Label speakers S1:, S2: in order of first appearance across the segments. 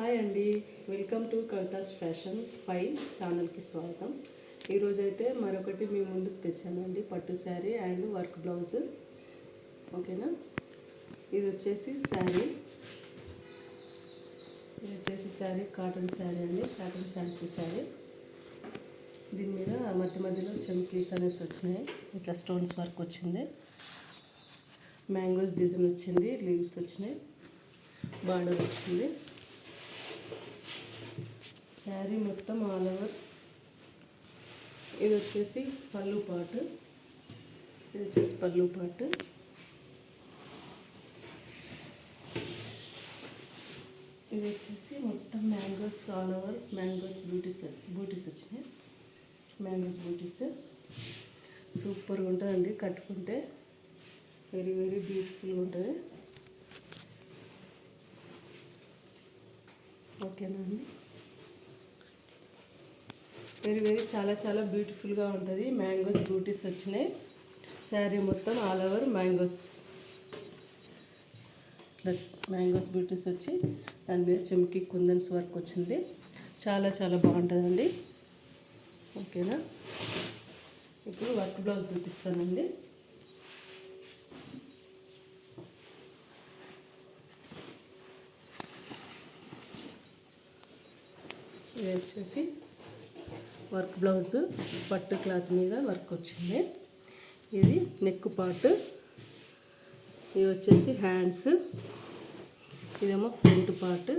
S1: Hi అండి, welcome to Kavitha's fashion 5 ఛానల్కి స్వాగతం. ఈరోజైతే మరొకటి మీ ముందుకు తెచ్చానండి, పట్టు శారీ అండ్ వర్క్ బ్లౌజ్. ఓకేనా, ఇది వచ్చేసి శారీ కాటన్ శారీ అండి, కాటన్ ఫ్యాన్సీ శారీ. దీని మీద మధ్య మధ్యలో చమ్కీస్ అనేసి వచ్చినాయి, ఇట్లా స్టోన్స్ వర్క్ వచ్చింది, మ్యాంగోస్ డిజైన్ వచ్చింది, లీవ్స్ వచ్చినాయి, బార్డర్ వచ్చింది. శారీ మొత్తం ఆల్ ఓవర్. ఇది వచ్చేసి పళ్ళు పాటు, ఇది వచ్చేసి మొత్తం మ్యాంగోస్ ఆల్ ఓవర్, మ్యాంగోస్ బూటీస్ వచ్చినాయి, మ్యాంగోస్ బూటీస్. సూపర్గా ఉంటుందండి, కట్టుకుంటే వెరీ వెరీ బ్యూటిఫుల్గా ఉంటుంది. ఓకేనా అండి, వెరీ చాలా చాలా బ్యూటిఫుల్గా ఉంటుంది. మ్యాంగోస్ బూటీస్ వచ్చినాయి, శారీ మొత్తం ఆల్ ఓవర్ మ్యాంగోస్ బూటీస్ వచ్చి దాని మీద చెమ్కి కుందన్స్ వర్క్ వచ్చింది. చాలా చాలా బాగుంటుందండి. ఓకేనా, ఇప్పుడు వర్క్ బ్లౌజ్ చూపిస్తానండి. ఇది వచ్చేసి వర్క్ బ్లౌజ్, పట్టు క్లాత్ మీద వర్క్ వచ్చింది. ఇది నెక్ పార్ట్, ఇది వచ్చేసి హ్యాండ్స్, ఇదేమో ఫ్రంట్ పార్ట్.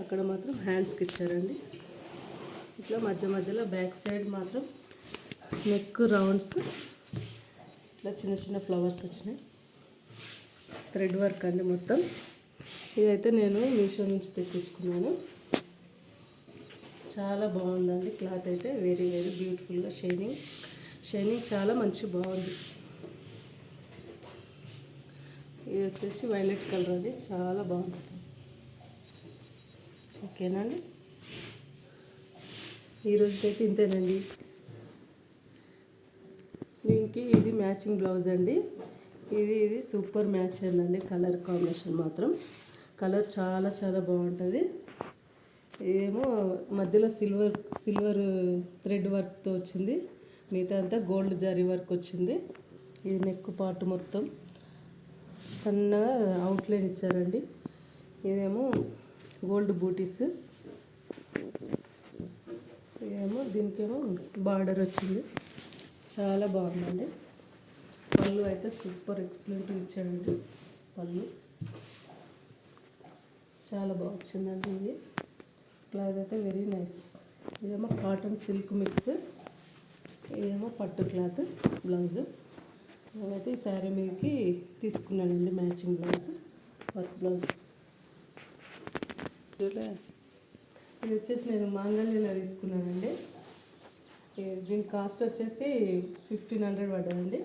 S1: అక్కడ మాత్రం హ్యాండ్స్కి ఇచ్చారండి. ఇట్లా మధ్య మధ్యలో బ్యాక్ సైడ్ మాత్రం నెక్ రౌండ్స్, ఇట్లా చిన్న చిన్న ఫ్లవర్స్ వచ్చినాయి. థ్రెడ్ వర్క్ అండి మొత్తం. ఇదైతే నేను మీషో నుంచి తెప్పించుకున్నాను. చాలా బాగుందండి, క్లాత్ అయితే వెరీ వెరీ బ్యూటిఫుల్గా షైనింగ్ చాలా మంచి బాగుంది. ఇది వచ్చేసి వైలెట్ కలర్ అండి, చాలా బాగుంటుంది. ఓకేనండి, ఈరోజుకైతే ఇంతేనండి. దీనికి ఇది మ్యాచింగ్ బ్లౌజ్ అండి. ఇది సూపర్ మ్యాచ్ అయిందండి. కలర్ కాంబినేషన్ మాత్రం కలర్ చాలా చాలా బాగుంటుంది. ఇదేమో మధ్యలో సిల్వర్ థ్రెడ్ వర్క్తో వచ్చింది, మిగతా అంతా గోల్డ్ జరీ వర్క్ వచ్చింది. ఇది నెక్ పార్ట్ మొత్తం సన్నగా అవుట్లైన్ ఇచ్చారండి. ఇదేమో గోల్డ్ బూటీస్, దీనికేమో బార్డర్ వచ్చింది. చాలా బాగుందండి. పళ్ళు అయితే సూపర్ ఎక్సలెంట్ ఇచ్చాడండి. పళ్ళు చాలా బాగా వచ్చిందండి. ఇది క్లాత్ అయితే వెరీ నైస్. ఇదేమో కాటన్ సిల్క్ మిక్స్, ఇదేమో పట్టు క్లాత్ బ్లౌజ్. నేనైతే ఈ శారీ మీదకి తీసుకున్నానండి మ్యాచింగ్ బ్లౌజ్, వర్క్ బ్లౌజ్. ఇది వచ్చేసి నేను మాంగళ్యలో తీసుకున్నానండి. దీని కాస్ట్ వచ్చేసి 1500 పడ్డదండి.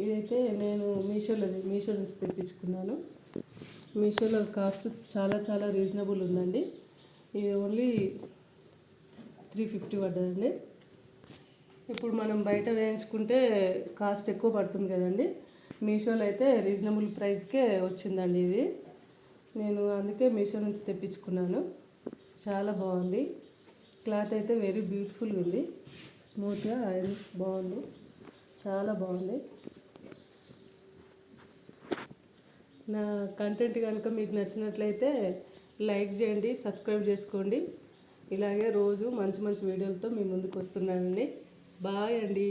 S1: ఇదైతే నేను మీషో నుంచి తెప్పించుకున్నాను. మీషోలో కాస్ట్ చాలా చాలా రీజనబుల్ ఉందండి. ఇది ఓన్లీ 350 పడ్డదండి. ఇప్పుడు మనం బయట వేయించుకుంటే కాస్ట్ ఎక్కువ పడుతుంది కదండి. మీషోలో అయితే రీజనబుల్ ప్రైస్కే వచ్చిందండి ఇది. నేను అందుకే మీషో నుంచి తెప్పించుకున్నాను. చాలా బాగుంది, క్లాత్ అయితే వెరీ బ్యూటిఫుల్గా ఉంది, స్మూత్గా బాగుంది, చాలా బాగుంది. నా కంటెంట్ కనుక మీకు నచ్చినట్లయితే లైక్ చేయండి, సబ్స్క్రైబ్ చేసుకోండి. ఇలాగే రోజు మంచి మంచి వీడియోలతో మీ ముందుకు వస్తున్నానండి. బాయ్ అండి.